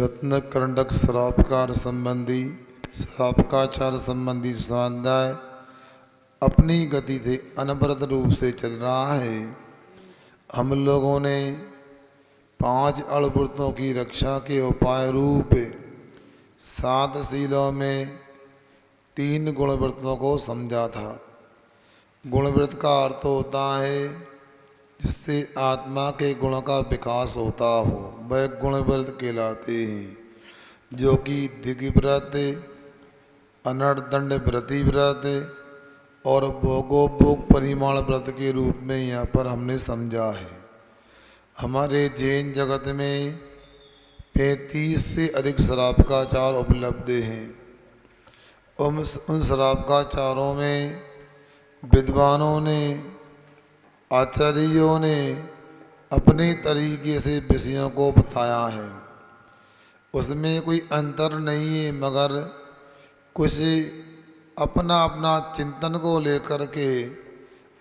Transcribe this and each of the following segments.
रत्न करंडक श्रापकार संबंधी श्रापकाचार संबंधी स्वाध्याय अपनी गति से अनवरत रूप से चल रहा है। हम लोगों ने 5 अड़वृत्तों की रक्षा के उपाय रूप 7 शीलों में 3 गुणवृत्तों को समझा था। गुणवृत्त का अर्थ होता है जिससे आत्मा के गुण का विकास होता हो, वह गुणव्रत कहलाते हैं, जो कि दिग्व्रत, अनर्दंड व्रतिव्रत और भोगोपभोग परिमाण व्रत के रूप में यहाँ पर हमने समझा है। हमारे जैन जगत में 35 से अधिक श्रापकाचार उपलब्ध हैं। उन श्रापकाचारों में विद्वानों ने, आचार्यों ने अपने तरीके से विषयों को बताया है। उसमें कोई अंतर नहीं है, मगर कुछ अपना अपना चिंतन को लेकर के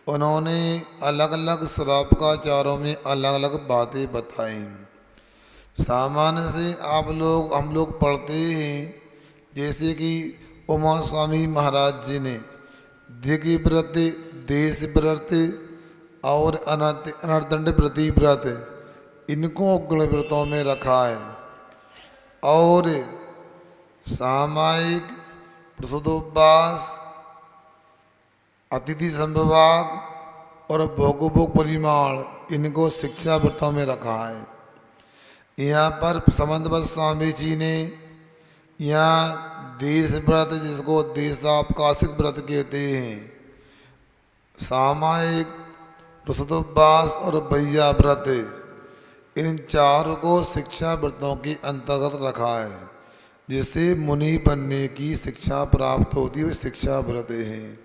उन्होंने अलग अलग श्रापकाचारों में अलग अलग बातें बताई। सामान्य से हम लोग पढ़ते हैं, जैसे कि उमा स्वामी महाराज जी ने दिग्व्रत, देश व्रत और अनर्दंड व्रतिव्रत इनको गुणव्रतों में रखा है। और सामायिक, प्रसूतोपवास, अतिथि संभोग और भोगोपभोग परिमाण इनको शिक्षा व्रतों में रखा है। यहाँ पर समंतबद्ध स्वामी जी ने यहाँ देश व्रत, जिसको देशावकाशिक व्रत कहते हैं, सामायिक, प्रसूतोपवास और भैया व्रत, इन 4 को शिक्षा व्रतों के अंतर्गत रखा है। जिससे मुनि बनने की शिक्षा प्राप्त होती है, वे शिक्षा व्रत हैं।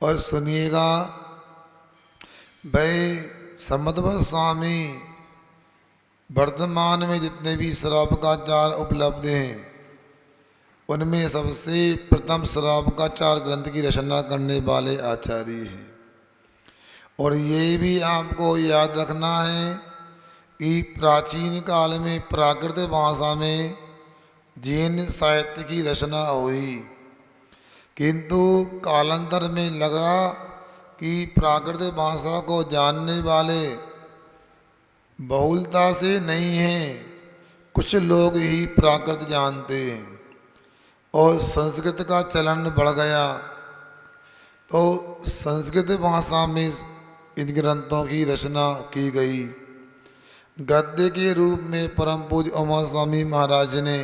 और सुनिएगा भाई, समंतबद्ध स्वामी वर्तमान में जितने भी श्रापकाचार उपलब्ध हैं, उनमें सबसे प्रथम श्रापकाचार ग्रंथ की रचना करने वाले आचार्य हैं। और ये भी आपको याद रखना है कि प्राचीन काल में प्राकृत भाषा में जैन साहित्य की रचना हुई, किंतु कालांतर में लगा कि प्राकृत भाषा को जानने वाले बहुलता से नहीं हैं, कुछ लोग ही प्राकृत जानते हैं और संस्कृत का चलन बढ़ गया। तो संस्कृत भाषा में इन ग्रंथों की रचना की गई। गद्य के रूप में परम पूज्य उमा स्वामी महाराज ने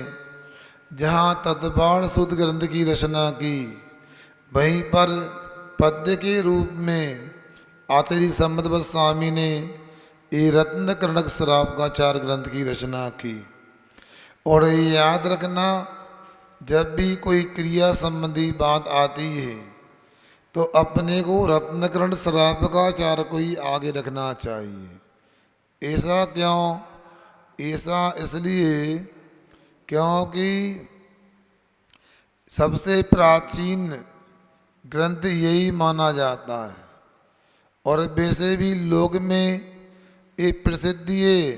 जहाँ तत्पाण सूत्र ग्रंथ की रचना की, वहीं पर पद्य के रूप में आचार्य समंतबद्ध स्वामी ने ये रत्न करंडक श्रापकाचार ग्रंथ की रचना की। और ये याद रखना, जब भी कोई क्रिया संबंधी बात आती है तो अपने को रत्नकरण श्रापकाचार को ही आगे रखना चाहिए। ऐसा क्यों? ऐसा इसलिए क्योंकि सबसे प्राचीन ग्रंथ यही माना जाता है। और वैसे भी लोक में एक प्रसिद्धि है,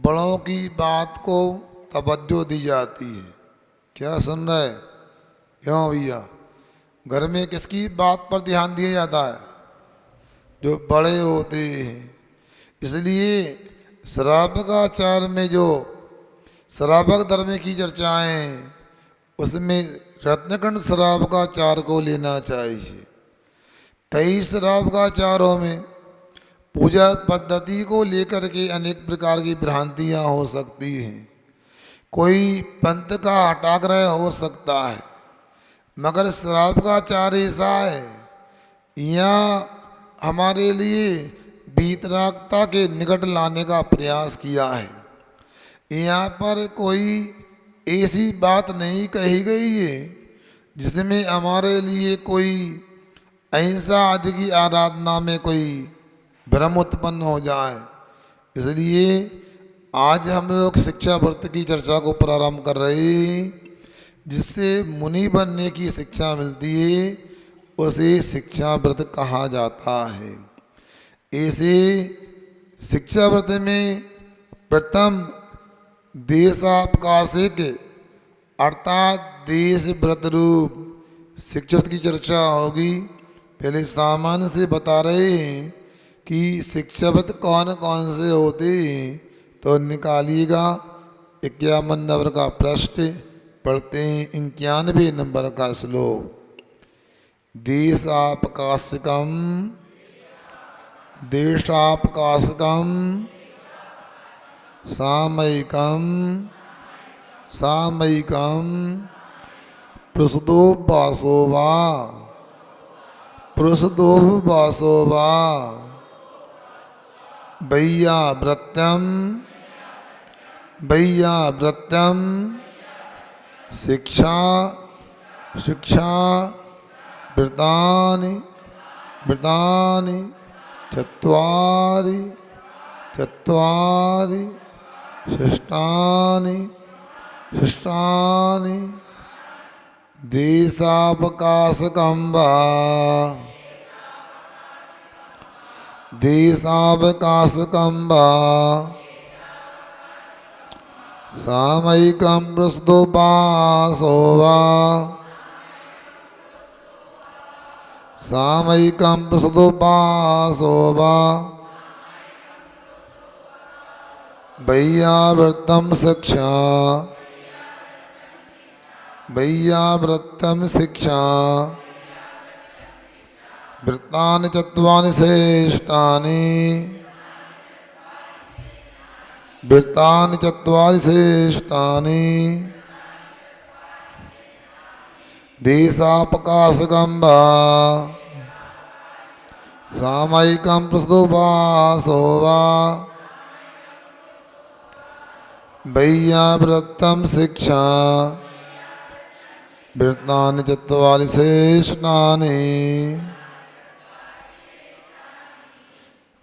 बड़ों की बात को तवज्जो दी जाती है। क्या सुन रहे? क्यों भैया? घर में किसकी बात पर ध्यान दिया जाता है? जो बड़े होते हैं। इसलिए श्रापकाचार में जो श्रापक धर्म की चर्चाएं, उसमें रत्नकंड श्रापकाचार को लेना चाहिए। 23 श्रापकाचारों में पूजा पद्धति को लेकर के अनेक प्रकार की भ्रांतियां हो सकती हैं। कोई पंथ का हठाग्रह हो सकता है, मगर श्रापकाचार ऐसा है, यहाँ हमारे लिए वीतरागता के निकट लाने का प्रयास किया है। यहाँ पर कोई ऐसी बात नहीं कही गई है जिसमें हमारे लिए कोई अहिंसा आदि की आराधना में कोई भ्रम उत्पन्न हो जाए। इसलिए आज हम लोग शिक्षा व्रत की चर्चा को प्रारंभ कर रहे हैं, जिससे मुनि बनने की शिक्षा मिलती है, उसे शिक्षा व्रत कहा जाता है। ऐसे शिक्षा व्रत में प्रथम देशापकाशिक अर्थात देश व्रत रूप शिक्षा की चर्चा होगी। पहले सामान्य से बता रहे हैं कि शिक्षा व्रत कौन कौन से होते हैं, तो निकालिएगा। 51 नंबर का प्रश्न पढ़ते हैं। 91 नंबर का श्लोक। देशापकाशिकम देशापकाशिकम सामयिकम सामयिकम पृषदोपवासो वा पृषदोपवासो वा वैयाव्रत्यम शिक्षा शिक्षा व्रतानि व्रतानि चत्वारि चत्वारि शिष्टानि शिष्टानि देशावकाशकं वा देशावकाशकं वा सामयिकं पृषदोपवासो वा सामयिकं पृषदोपवासो वा वैयाव्रतं शिक्षा वैयाव्रतं शिक्षा व्रतानि चत्वारि श्रेष्ठानि व्रतानि चत्वारि श्रेष्ठानि देशापकाशकं वा सामयिकं पृषदोपवासो वा वैयाव्रतं शिक्षा व्रतानि चत्वारि श्रेष्ठानि।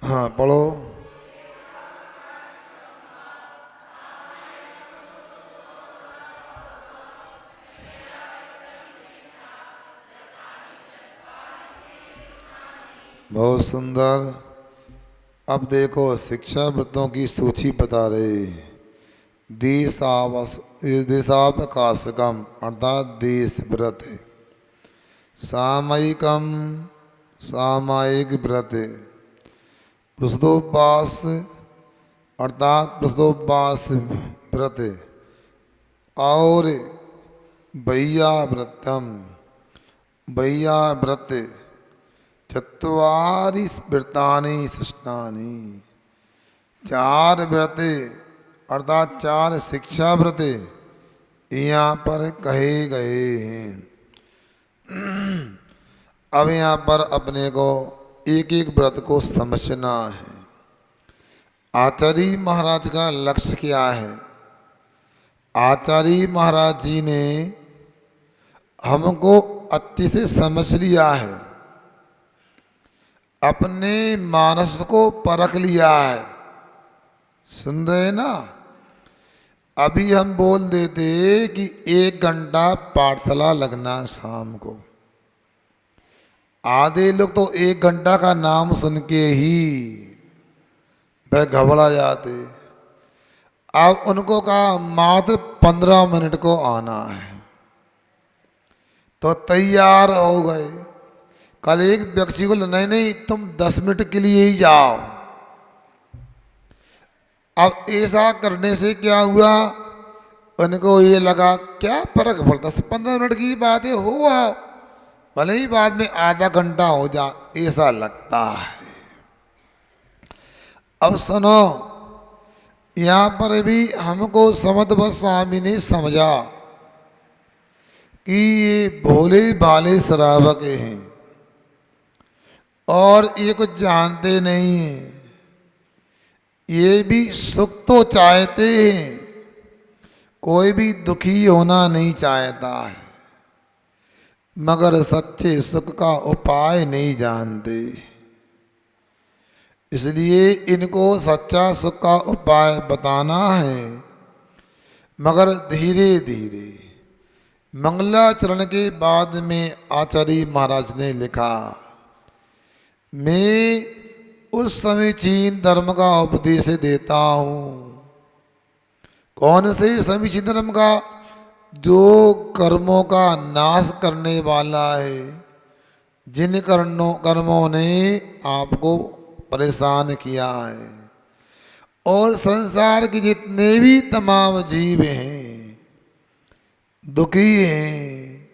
हाँ पढ़ो। बहुत सुंदर। अब देखो शिक्षा व्रतों की सूची बता रहे। देशावकाशकम अर्थात देश व्रत, सामयिकम सामयिक व्रत, पृषदोपवास अर्थात पृषदोपवास व्रत, और वैयाव्रतम वैयाव्रत, चत्वारि व्रतानि शिष्टानि, 4 व्रत अर्थात 4 शिक्षा व्रत यहाँ पर कहे गए हैं। अब यहाँ पर अपने को एक एक व्रत को समझना है। आचार्य महाराज का लक्ष्य क्या है? आचार्य महाराज जी ने हमको अच्छे से समझ लिया है, अपने मानस को परख लिया है। सुन रहे ना? अभी हम बोल देते कि 1 घंटा पाठशाला लगना शाम को, आधे लोग तो 1 घंटा का नाम सुन के ही वह घबरा जाते। अब उनको कहा मात्र 15 मिनट को आना है, तो तैयार हो गए। कल एक व्यक्ति को नहीं नहीं तुम 10 मिनट के लिए ही जाओ। अब ऐसा करने से क्या हुआ, उनको ये लगा क्या फर्क पड़ता, 15 मिनट की बात है, हुआ भले ही बाद में आधा घंटा हो जा, ऐसा लगता है। अब सुनो, यहाँ पर भी हमको समदभट्ट स्वामी ने समझा कि ये भोले भाले श्रावक हैं और ये कुछ जानते नहीं हैं। ये भी सुख तो चाहते हैं, कोई भी दुखी होना नहीं चाहता है, मगर सच्चे सुख का उपाय नहीं जानते। इसलिए इनको सच्चा सुख का उपाय बताना है, मगर धीरे धीरे। मंगलाचरण के बाद में आचार्य महाराज ने लिखा, मैं उस समीचीन धर्म का उपदेश देता हूँ, कौन से समीचीन धर्म का? जो कर्मों का नाश करने वाला है, जिन कर्मों ने आपको परेशान किया है। और संसार के जितने भी तमाम जीव हैं, दुखी हैं,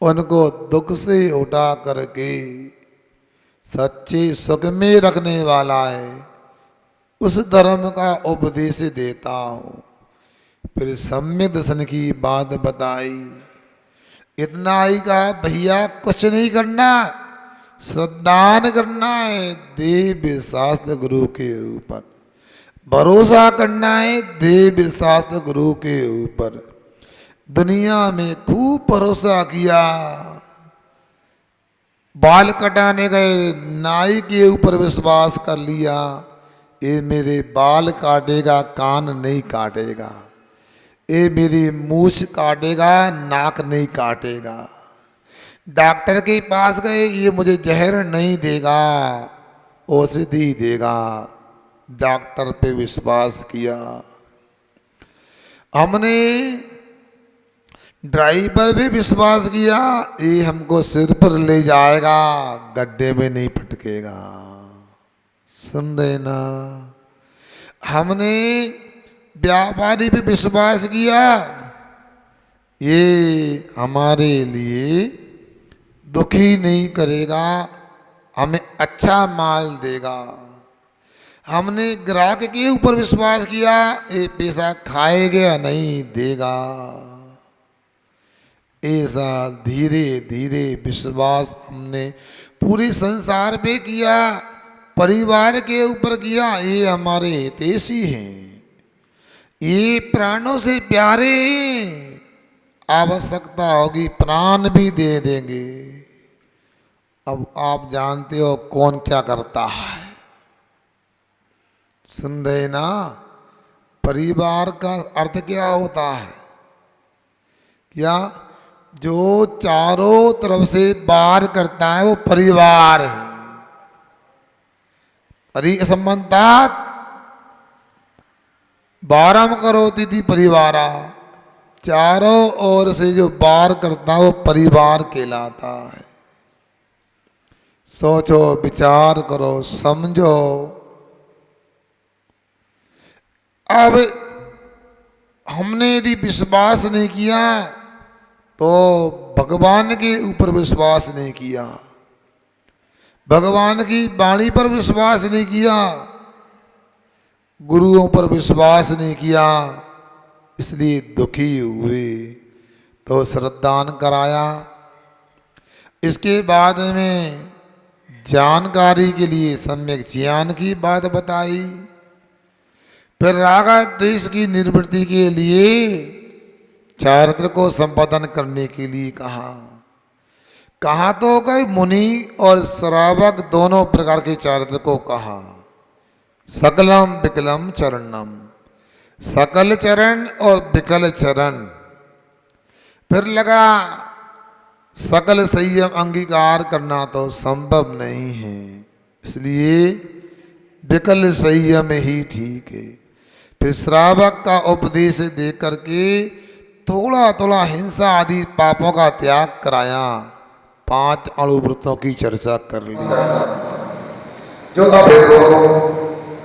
उनको दुख से उठा करके सच्चे सुख में रखने वाला है, उस धर्म का उपदेश देता हूँ। फिर सम्यक दर्शन की बात बताई। इतना ही कहा, भैया कुछ नहीं करना, श्रद्धान करना है दिव्य शास्त्र गुरु के ऊपर, भरोसा करना है दिव्य शास्त्र गुरु के ऊपर। दुनिया में खूब भरोसा किया, बाल कटाने गए, नाई के ऊपर विश्वास कर लिया, ये मेरे बाल काटेगा, कान नहीं काटेगा, ये मेरी मूछ काटेगा, नाक नहीं काटेगा। डॉक्टर के पास गए, ये मुझे जहर नहीं देगा, औषधि देगा। डॉक्टर पे विश्वास किया। हमने ड्राइवर भी विश्वास किया, ये हमको सिर पर ले जाएगा, गड्ढे में नहीं पटकेगा। सुन रहे ना? हमने व्यापारी पे विश्वास किया, ये हमारे लिए दुखी नहीं करेगा, हमें अच्छा माल देगा। हमने ग्राहक के ऊपर विश्वास किया, ये पैसा खाएगा नहीं देगा। ऐसा धीरे धीरे विश्वास हमने पूरे संसार पे किया, परिवार के ऊपर किया। ये हमारे हितैषी हैं, ये प्राणों से प्यारे हैं, आवश्यकता होगी प्राण भी दे देंगे। अब आप जानते हो कौन क्या करता है। सुन रहे ना? परिवार का अर्थ क्या होता है? क्या? जो चारों तरफ से बार करता है वो परिवार है। परिसंबंधात् बारम करोति इति परिवारा, चारों ओर से जो बार करता है वो परिवार कहलाता है। सोचो, विचार करो, समझो। अब हमने यदि विश्वास नहीं किया तो भगवान के ऊपर विश्वास नहीं किया, भगवान की वाणी पर विश्वास नहीं किया, गुरुओं पर विश्वास नहीं किया, इसलिए दुखी हुए। तो श्रद्धान कराया। इसके बाद में जानकारी के लिए सम्यक ज्ञान की बात बताई। फिर राग द्वेष की निवृत्ति के लिए चारित्र को संपादन करने के लिए कहा तो कई मुनि और श्रावक दोनों प्रकार के चारित्र को कहा। सकलम विकलम चरणम, सकल चरण और विकल चरण। फिर लगा सकल संयम अंगीकार करना तो संभव नहीं है, इसलिए विकल संयम ही ठीक है। फिर श्रावक का उपदेश दे करके थोड़ा थोड़ा हिंसा आदि पापों का त्याग कराया। 5 अणुव्रतों की चर्चा कर ली। जो अब देखो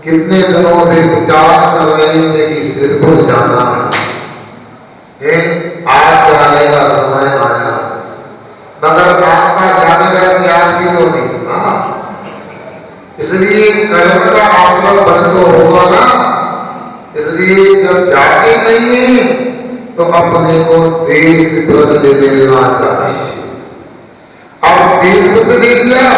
कितने दिनों से विचार कर रहे थे कि सिरपुर जाना है, आज जाने का समय आया, मगर आपका जाने का त्याग भी तो नहीं। हाँ, इसलिए कर्म का आश्रम बंद तो होगा ना। इसलिए जब जाते नहीं है तो अपने को देश व्रत ले लेना चाहिए। अब देश व्रत ले लिया,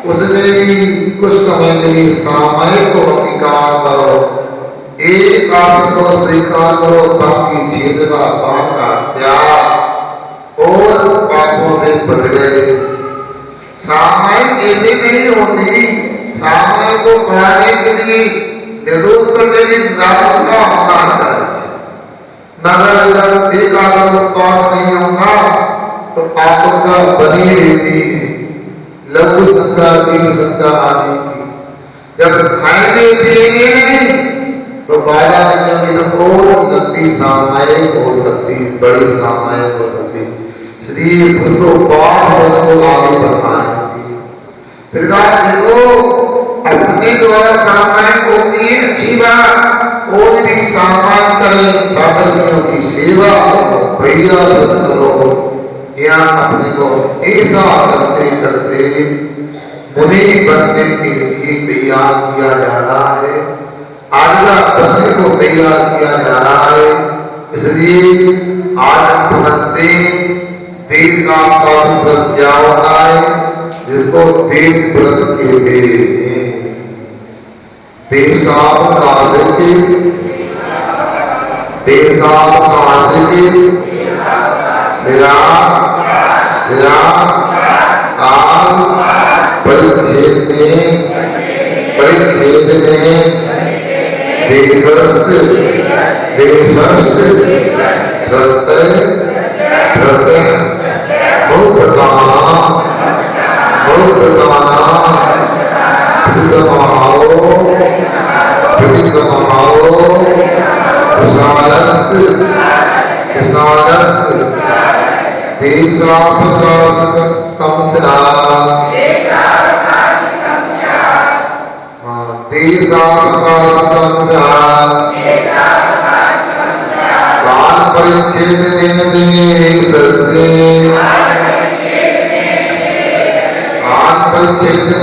उसमें भी कुछ समय के लिए सामयिक को अंगीकार करो, एक आसन को स्वीकार करो, बाकी क्षेत्र का पाप का त्याग और पापों से बच गए। सामयिक ऐसे नहीं होती, सामयिक को बढ़ाने के लिए, निर्दोष करने के लिए जागरूकता होना चाहिए। मगर जब एक आसन पास नहीं होगा तो आपदा बनी रहती है, लघु शंका, तीव्र शंका आदि की। जब खाएंगे पिएंगे नहीं तो तो बाधा नहीं होगी तो और गति सामायिक हो सकती, बड़ी सामायिक हो सकती, इसलिए उसको पास को आगे बढ़ाएंगे। फिर कहा देखो अपने द्वारा सामायिक होती है अच्छी बात, और भी सामान करें, साधर्मियों की सेवा भैया करो। यहाँ अपने को ऐसा करते करते मुनि बनने के लिए तैयार किया जा रहा है, आज्ञा बनने को तैयार किया जा रहा है। इसलिए आज हम समझते देश का व्रत क्या होता है, जिसको देश व्रत कहते हैं। देशावकाशिक सिरा सिरा काल परिच्छेद में देशस्थ प्रत्यय काल परिच्छेद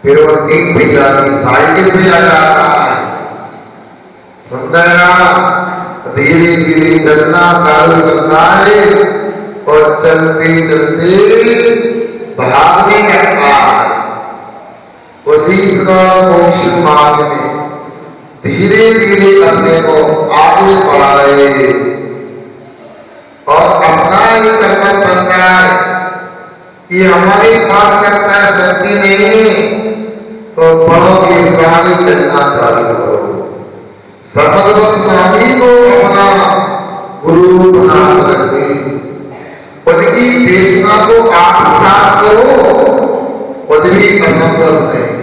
फिर वो 3 पहिया की साइकिल पे आ जाता है। समझना, धीरे धीरे चलना चालू करता है और चलते चलते भागने लगता है। उसी प्रकार मोक्ष मार्ग में धीरे धीरे अपने को आगे बढ़ा रहे और अपना ही कर्तव्य बनता है कि हमारे पास करना शक्ति नहीं तो बड़ों के सामने चलना चालू करो। समदव स्वामी को अपना गुरु बना रखे, उनकी देशना को आत्मसात करो, उतनी असंभव नहीं।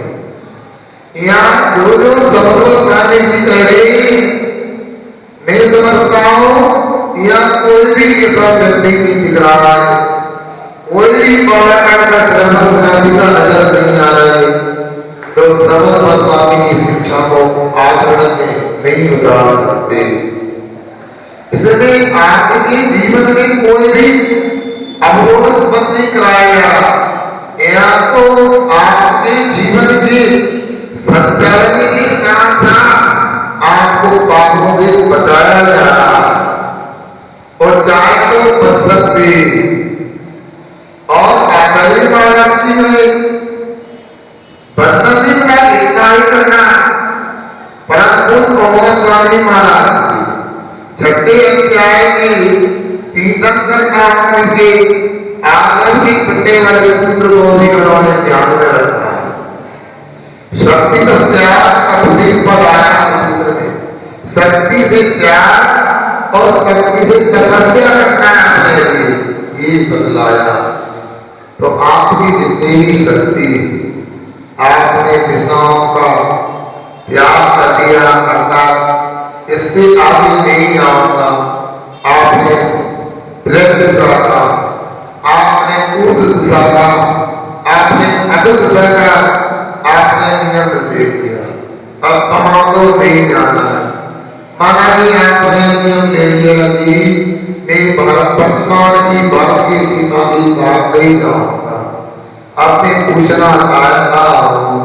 यहाँ जो जो समदव स्वामी जी कहे मैं समझता हूँ यहाँ कोई भी ऐसा व्यक्ति नहीं दिख रहा है, कोई भी बालाघाट का श्रम का नजर नहीं आ रहा है, तो समदव स्वामी की शिक्षा को आचरण में नहीं उतार सकते। इसलिए आपके जीवन में कोई भी अवरोध उत्पन्न नहीं कराया, या तो आपके जीवन के संचालन के साथ साथ आपको पापों से बचाया जा रहा है और चाहे तो बच सकते। और आचार्य महाराज जी ने बंधन भी बड़ा इतना ही करना, परंतु प्रमोद स्वामी महाराज छठे अध्याय के तीर्थंकर नाम के आश्रम की पिटने वाले सूत्र को भी उन्होंने ध्यान में रखा है। शक्ति का त्याग का विशेष पद आया सूत्र में, शक्ति से त्याग और शक्ति से तपस्या करना है अपने लिए, ये बदलाया। तो आपकी जितनी भी शक्ति आपने दिशाओं का त्याग कर दिया, अर्थात इससे आगे नहीं जाऊंगा, आपने दृढ़ दिशा का, आपने ऊर्ध्व दिशा का, आपने अधो दिशा का आपने नियम ले लिया। अब वहां तो नहीं जाना है, माना कि आपने नियम ले लिया कि मैं भारत वर्तमान की भारत की सीमा की बात नहीं जाऊंगा। अब मैं पूछना चाहता हूं,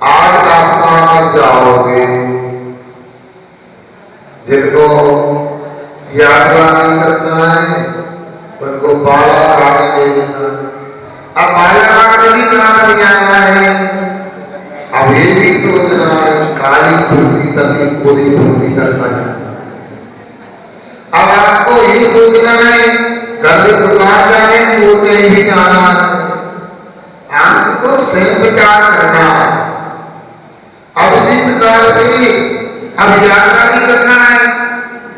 आज आप कहां जाओगे? जिनको यात्रा नहीं करना है उनको बालाघाट ले जाना है। अब बालाघाट में भी कहां जाना है? अब ये भी सोचना है काली पूर्ति तक पूरी पूर्ति तक न जाना। अब आपको ये सोचना है घर से दुकान जाने की वो कहीं भी जाना है, आपको स्वयं विचार करना है। अब इसी प्रकार से अब यात्रा भी करना है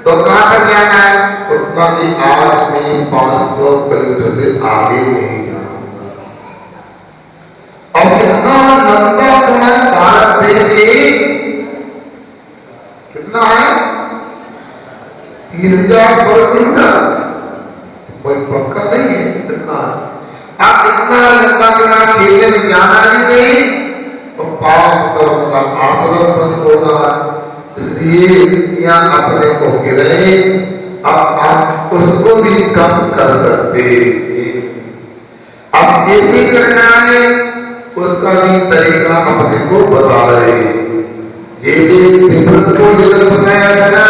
तो कहां तक जाना है? उतना कि आज में 500 किलोमीटर से आगे नहीं जाऊंगा। और कितना लंबा तुम्हारा भारत देश कितना है? 30,000 वर्ग किलोमीटर, कोई पक्का नहीं है कितना। आप इतना लंबा क्षेत्र में जाना भी नहीं तो पाप कर्म का आश्रम बंद होगा। इसलिए यहाँ अपने को गिरे, अब आप उसको भी कम कर सकते। अब कैसे करना है उसका भी तरीका अपने को बता रहे। जैसे विपरीत को लेकर बताया था ना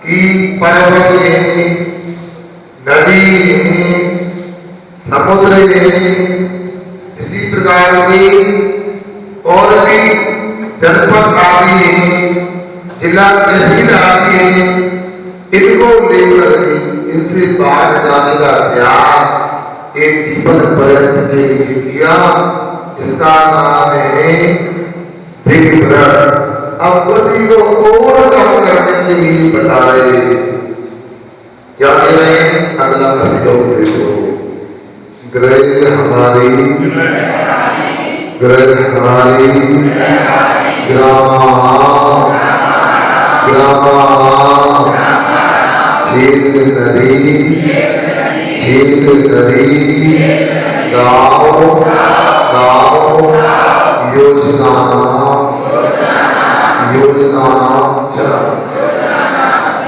कि पर्वत है, नदी है, समुद्र है, इसी प्रकार से और भी जनपद आदि है, जिला तहसील आदि है, इनको लेकर भी इनसे बाहर जाने का त्याग एक जीवन पर्यंत के लिए किया। इसका नाम है दिग्भ्रमण। अब उसी को और कम करने के लिए बता रहे हैं। क्या कह रहे हैं? अगला श्लोक देखो। ग्रह हमारी ग्रामा क्षेत्र नदी गाँव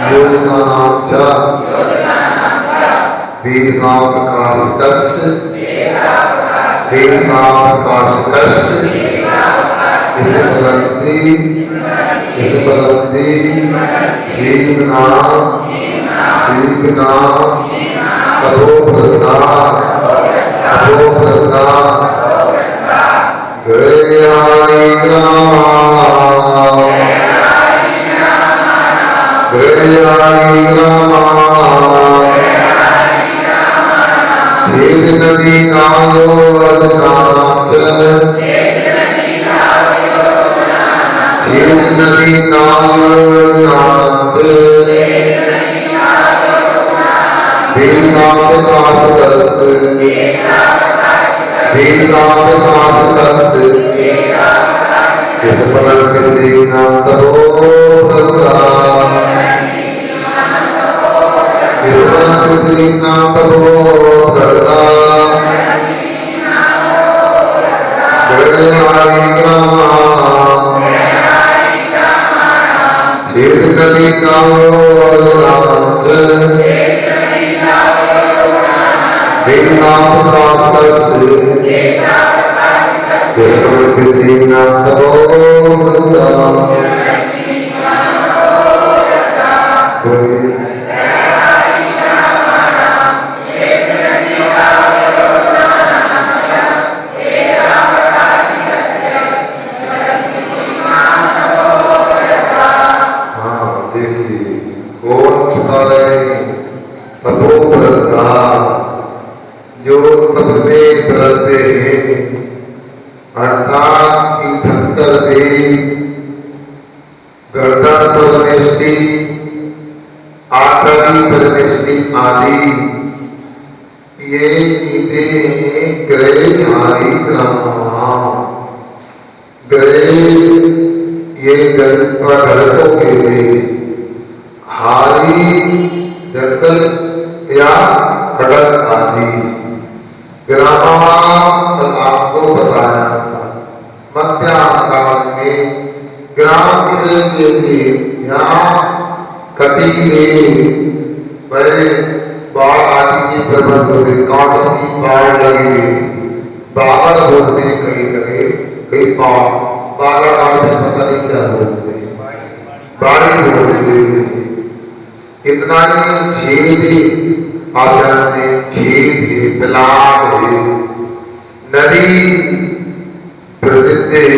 योजनानां च देशावकाशस्य देशावकाश कष्ट इस बदलती सीमना अभोप्रदा ग्रयाणि छेद नदी कायो अजनाच छेद नदी कायो अजनाच देशावकाश कस इस पलट किसी नाम तबो प्रदा इस पलट किसी नाम तबो प्रदा छेद नदी कायो अजनाच देशावकाश कस इस पलट किसी नाम तबो प्रदा जो तप में बरते हैं अर्थात तीर्थंकर दे गर्दन परमेष्टि आचारी परमेष्टि आदि ये नीते ग्रह हारी क्रम ग्रह ये जगतों के लिए हारी जंगल या खड़क आदि ग्रामा आपको बताया था। मध्याह्न काल में ग्राम किसे कहते यहाँ कटीले पहले बाढ़ आदि के प्रबंध होते कांटों की बाढ़ लगी हुई बागड़ बोलते हैं कई लगे कई बालाघाट में पता नहीं क्या बोलते बाड़ी बोलते इतना ही छेद आजाने खेत है पिलाट है नदी प्रसिद्ध है।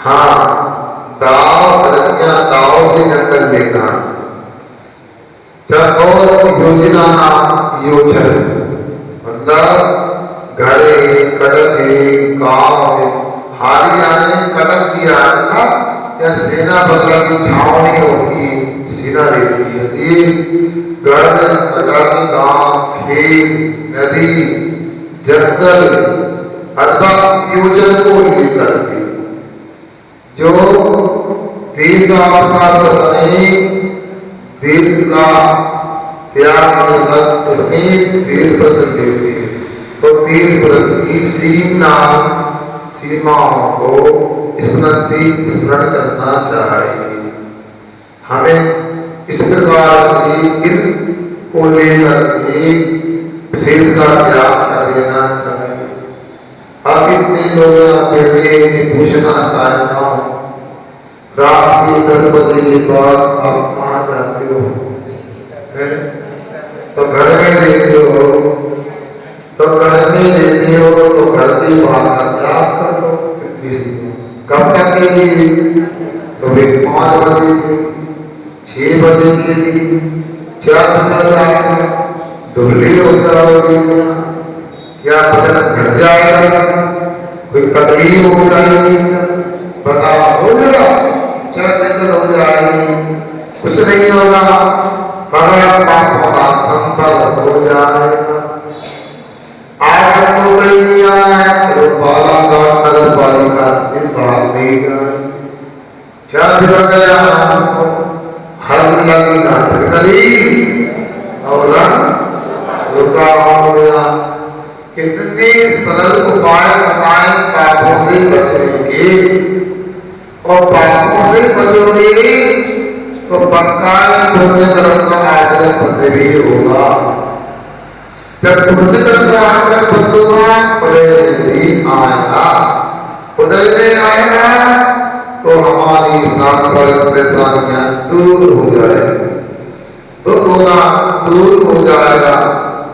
हाँ दाव से जंगल लेना और योजना योजन मतलब घड़े कटक है गाँव है हारियाने कटक दिया था या सेना बदला की छावनी होती सेना रहती है ये गढ़ कटक गांव खेत नदी जंगल अथवा योजन को लेकर के जो देश आपका सदने देश का त्याग उसमें देश प्रति देते हैं तो देश प्रति की सीमाओं को स्मरण करना चाहिए। हमें इस प्रकार से इन को लेकर के विशेष का त्याग कर देना चाहिए। अब इतने लोग पूछना चाहता हूँ रात के 10 बजे के बाद आप कहाँ जाते हो तो घर में रहते हो तो घर में रहते हो तो घर के बाहर का त्याग कर लो। कब तक के लिए सुबह 5 बजे के 6 बजे के लिए क्या बिगड़ जाएगा दुबली हो जाओगे क्या वजन घट जाएगा कोई तकलीफ हो जाएगी पता हो जाएगा क्या दिक्कत हो जाएगी कुछ नहीं होगा मगर पापों का संपर्क हो जाएगा। आज हमको कहीं नहीं आना है तो बालाघाट नगर पालिका से भाग नहीं गए क्या बिगड़ गया हमको हर लगी नाटक करी और रंग झुका हो गया। कितने सरल उपाय बताए पापों से बचने के और पापों से बचोगे तो पक्का पुण्य कर्म का आश्रय बंद भी होगा। जब पुण्य कर्म का आश्रय बंद होगा और उदय में भी आएगा। उदय में आएगा तो हमारी सांसारिक परेशानियां दूर हो जाएगी, दुख होना दूर हो जाएगा।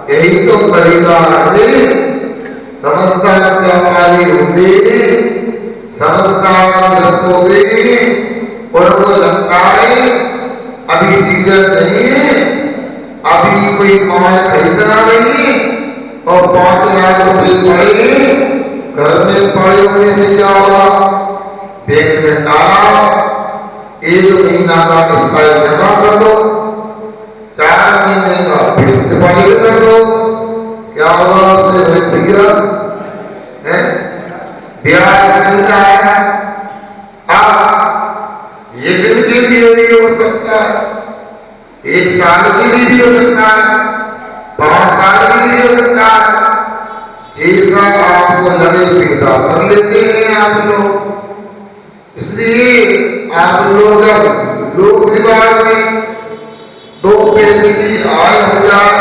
यही तो तरीका है। समझदार व्यापारी होते, समझदार ग्रस्त होते, उनको लगता है अभी सीजन नहीं है, अभी कोई माल खरीदना नहीं और 5 लाख रुपए पड़े घर में, पड़े होने से क्या होगा, बैंक में डाला, 1 महीना का किस्ता जमा कर दो, 4 महीने का फिक्स डिपॉजिट कर दो, क्या होगा उससे भैया है, ब्याज मिल जाएगा। एक दिन के लिए भी हो सकता है, 1 साल के लिए भी हो सकता है, 5 साल के लिए भी हो सकता है। जैसा आपको लगे वैसा कर लेते हैं आप लोग। इसलिए आप लोग जब लोक विभाग में 2 पैसे की आय हो जाए,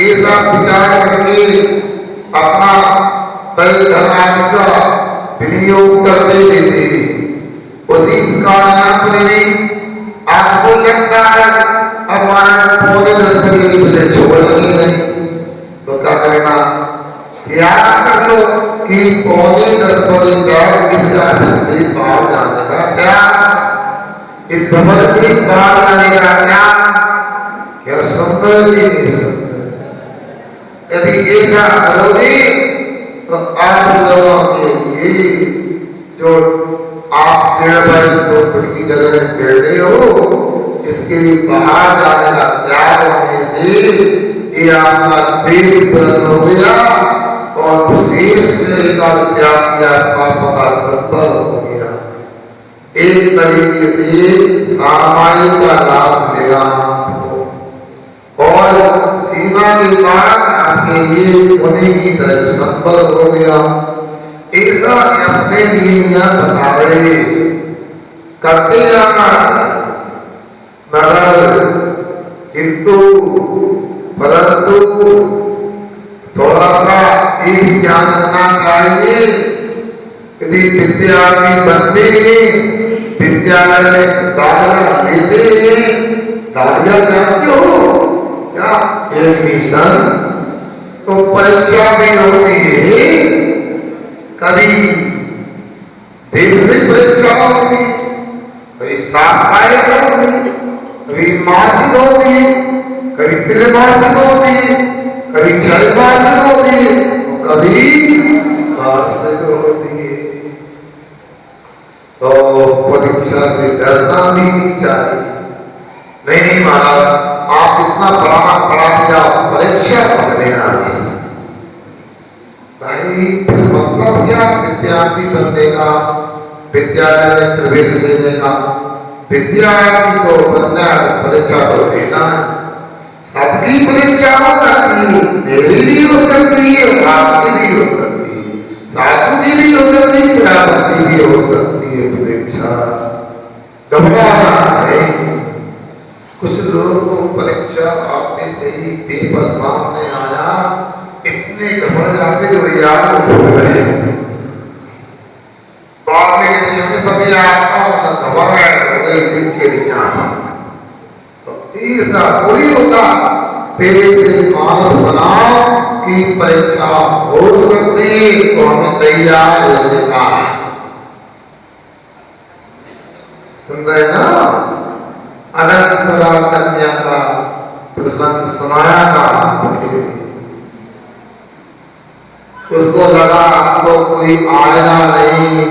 ऐसा विचार करके अपना तय धन आदि का विनियोग करते देते, उसी प्रकार यहाँ पर भी आपको लगता है हमारा 9:45 बजे की बजे छोड़ेंगे नहीं, तो क्या करना, याद कर लो कि 9:45 बजे तक इस राशन से बाहर जाने का क्या, इस भवन से बाहर जाने का क्या संभव ही नहीं सकता। यदि ऐसा करोगे तो आप लोगों के लिए जो आप 1.5-2 फुट की जगह में बैठे हो, इसके बाहर जाने का त्याग होने से ये आपका देश व्रत हो गया और विशेष का त्याग किया पाप का संबल हो गया। एक तरीके से सामायिक का लाभ मिलेगा आपको और सीमा के बाद आपके लिए होने की तरह संबल हो गया। ऐसा अपने लिए यहाँ बता रहे करते जाना, मगर किंतु परंतु थोड़ा सा ये भी ध्यान रखना चाहिए, यदि विद्यार्थी बनते हैं, विद्यालय में दाखिला लेते हैं, दाखिला जानते हो क्या, एडमिशन, तो परीक्षा भी होती है, कभी देवसिक परीक्षा होती, कभी साप्ताहिक होती, कभी मासिक होती, कभी त्रिमासिक होती, कभी त्रैमासिक होती, कभी वार्षिक होती है। तो परीक्षा से डरना भी नहीं चाहिए। नहीं महाराज, आप इतना पढ़ा दिया, परीक्षा पढ़ लेना बस। भाई फिर मतलब क्या, विद्यार्थी बनने का, विद्यालय में प्रवेश लेने का, विद्यार्थी को बनना है, परीक्षा तो लेना है। सबकी परीक्षा हो सकती है, मेरी भी हो सकती है, आपकी भी हो सकती है, साधु की भी हो सकती है, श्रावती भी हो सकती है परीक्षा। घबराना नहीं। कुछ लोग तो परीक्षा आते से ही पेपर सामने आया इतने घबरा जाते जो याद भूल गए, बाद में कहते हमें सभी आता घबरा हो गई दिन के लिए आना। तो ऐसा थोड़ी होता, पहले से मानस बनाओ कि परीक्षा हो सकती तो हमें तैयार रहने का। सुन रहे ना, अनंतसरा कन्या का प्रसंग सुनाया था, उसको लगा तो कोई आएगा नहीं,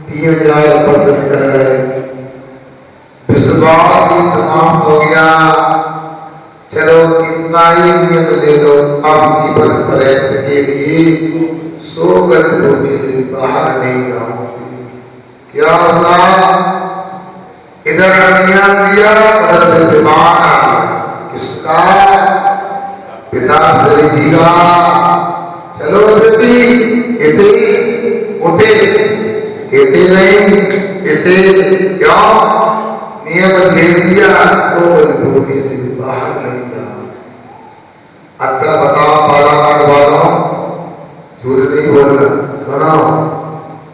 3000 वर्ष निकल गए, विश्वास ही समाप्त हो गया। चलो कितना ही नियम ले लो, अब जीवन पर्यंत के लिए 100 गज भूमि से बाहर नहीं जाओगे। क्या होगा, इधर नियम दिया, उधर से विमान आ गया, किसका, पिता श्री जी का। चलो बेटी इते उते, कहते नहीं कहते क्यों, नियम ले दिया, 100 गज भूमि से बाहर नहीं जाओ। अच्छा बताओ बालाघाट वालों, झूठ नहीं सुनो,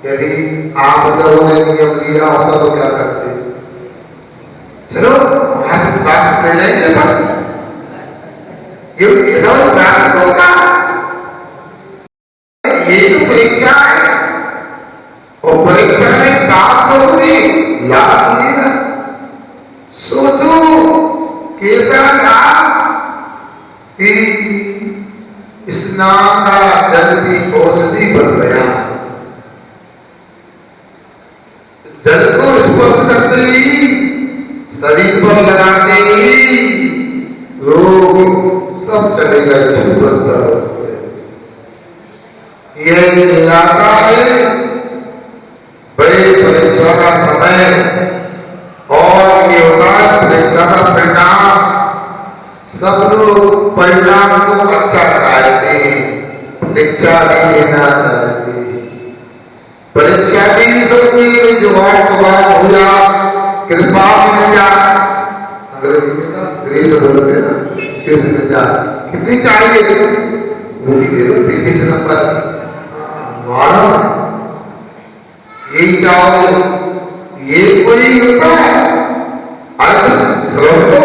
यदि आप लोगों ने नियम लिया होता तो क्या करते? चलो वहां से प्रयास ले लेंगे, पर ये सब प्रयास होगा। ये तो परीक्षा है, और परीक्षा में पास होगी लाभ मिलेगा। सोचो कैसा था कि स्नान का जल भी औषधि बन गया। जल को स्पर्श करते ही, शरीर पर लगाते ही रोग सब चले गए, छूबंद हो गए। यह इलाका है बड़े परीक्षा का समय, और ये होता है परीक्षा का परिणाम। सब लोग परिणाम तो अच्छा चाहते, परीक्षा भी लेना चाहते। परीक्षा भी नहीं सोचती जो हो जा, कृपा मिल जा। अंग्रेजी में ना ग्रेस बोलते हैं ना, ग्रेस मिल जा। कितनी चाहिए वो भी दे दो, 33 नंबर मालूम यही चाहोगे। ये कोई होता है श्रम तो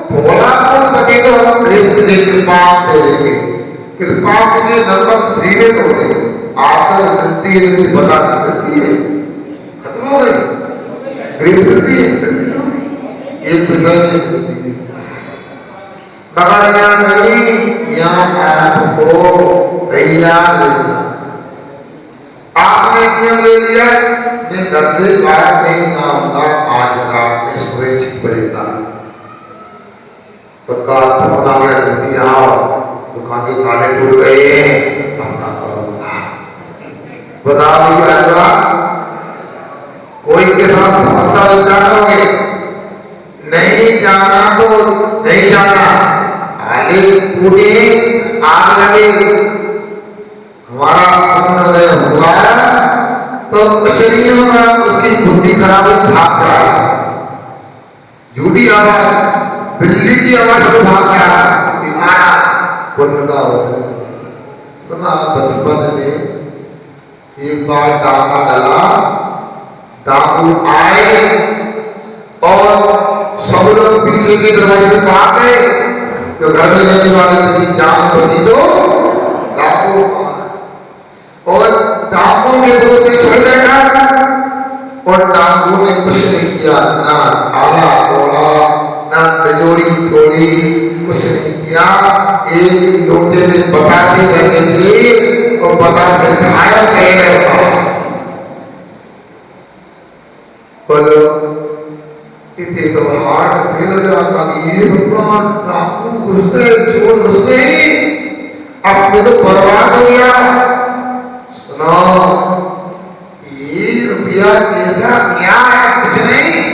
थोड़ा बहुत बचे तो हम कृपा दे देंगे। कृपा के लिए नंबर सीमित होते, आकर मिलती है, पता नहीं मिलती है, खत्म हो गई। ग्रेस मिलती है, एक विषय में मिलती है, मगर यहाँ नहीं, यहाँ आपको तैयार रहना। आपने नियम ले लिया, मैं घर से बाहर नहीं आऊंगा, आज रात में सुरक्षित पड़ेगा। तो फोन आ गया, जल्दी आओ, दुकान के ताले टूट गए, अपना करो। बता भैया, कोई के साथ समस्या लग जाओगे, नहीं जाना तो नहीं जाना, आगे टूटे, आग लगे, हमारा पुण्योदय हुआ तो शरीरों में उसकी बुद्धि खराब हुई, भाग जाएगा। झूठी आवाज, बिल्ली की आवाज को भाग गया, तुम्हारा पुण्य का होता है। सुना बचपन में एक बार डाका डला, डाकू आए और सब लोग पीछे के दरवाजे से भाग गए। तो घर में रहने वाले की जान बची तो डाकू, और डाकू ने दो से छोड़ बैठा, और डाकू ने कुछ नहीं किया, ना आला तोड़ा, ना तिजोरी तोड़ी, कुछ नहीं किया। एक लोटे में बतासे लगे थे और बतासे घायल कर बोलो, इतने तो हार्ट फेल हो जाता कि ये भगवान डाकू घुस गए, चोर घुस गए, अपने तो बर्बाद हो गया। सुनो, ये रुपया कैसा क्या है, कुछ नहीं।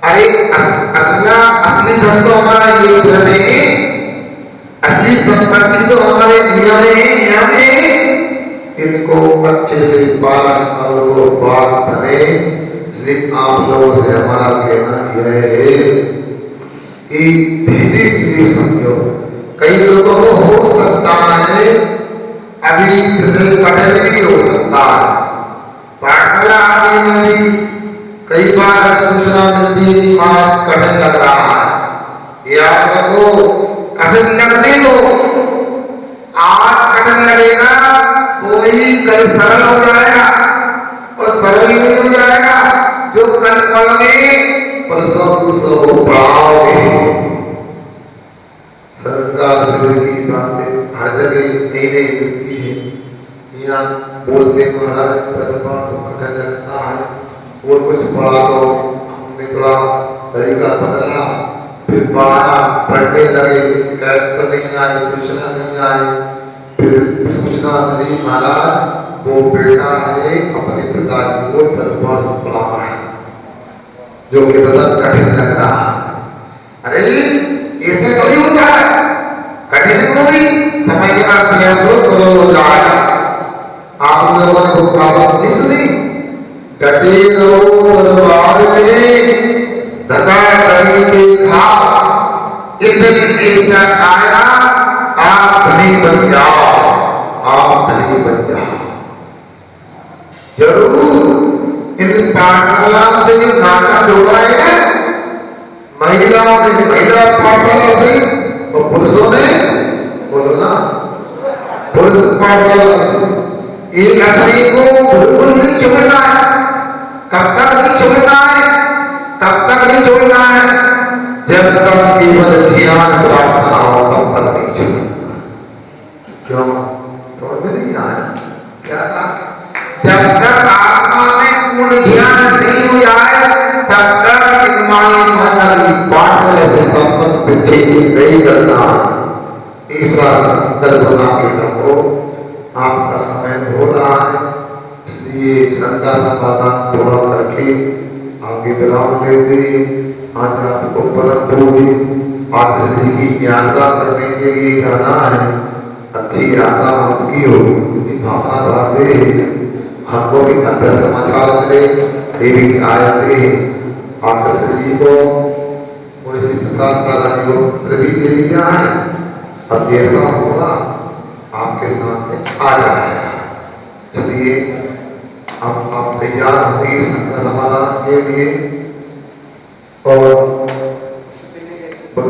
अरे असली धन तो हमारा ये धन है, असली संपत्ति तो हमारे नियम है। इनको अच्छे से पालन करो तो बात बने। इसलिए आप लोगों से हमारा कहना यह है कि धीरे धीरे समझो। कई लोगों को हो सकता है अभी जैसे कठिन भी हो सकता है, पाठशाला आने में भी कई बार सूचना मिलती है कि महाराज कठिन लग रहा है, याद रखो कठिन लगने दो। आज कठिन लगेगा तो ही कल सरल हो जाएगा, और सरल नहीं हो जाएगा जो कल पढ़ोगे परसों दूसरों को पढ़ाओगे। संस्कार शिविर की बातें हर जगह नई नई मिलती है। यहाँ बोलते महाराज कठिन लगता है, और कुछ पढ़ा दो, हमने थोड़ा तरीका बदला, फिर पाया, पढ़ने लगे, शिकायत तो नहीं आई, सूचना नहीं आई, फिर सूचना मिली महाराज वो बेटा है अपने पिताजी को दरबार पढ़ा रहा है, जो कि ज्यादा कठिन लग रहा है। अरे ऐसे थोड़ी होता है, कठिन को भी समय के बाद प्रयास हो सरल हो जाएगा। आप लोगों ने वो कहावत नहीं सुनी, डटे रहो दरबार में, धका धनी के खाओ, इतनी ऐसा आएगा आप धनी बन जाओ, आप धनी बन जाओ। जरूर इन पाठशाला से जो नाता जोड़ा है ना, महिलाओं ने महिला पाठशाला से और पुरुषों ने, बोलो ना, पुरुष पाठशाला से एक घटने को बिल्कुल नहीं छोड़ना है। कब तक नहीं छोड़ना है? कब तक नहीं छोड़ना है? जब तक केवल ज्ञान प्राप्त ना हो तब तक नहीं छोड़ना। क्यों? समझ में नहीं आया क्या कहा? जब तक आत्मा में पूर्ण ज्ञान नहीं हो जाए तब तक पाठशाला से संबंध विच्छेद नहीं करना। ऐसा संकल्प बना के रखो। आपका समय हो रहा है, इसलिए शंका समाधान थोड़ा करके आगे विराम लेते। आज आपको परम बोधि आतिश्री की यात्रा करने के लिए जाना है। अच्छी यात्रा आपकी हो, उनकी भावना बांधे। हमको भी अच्छे समाचार मिले, देवी चाहते आतिश्री जी को मुंशी प्रशासन को पत्र भी दे दिया है। अब जैसा होगा आपके सामने आ जाएगा। इसलिए अब आप तैयार हुए संघ समाधान के लिए और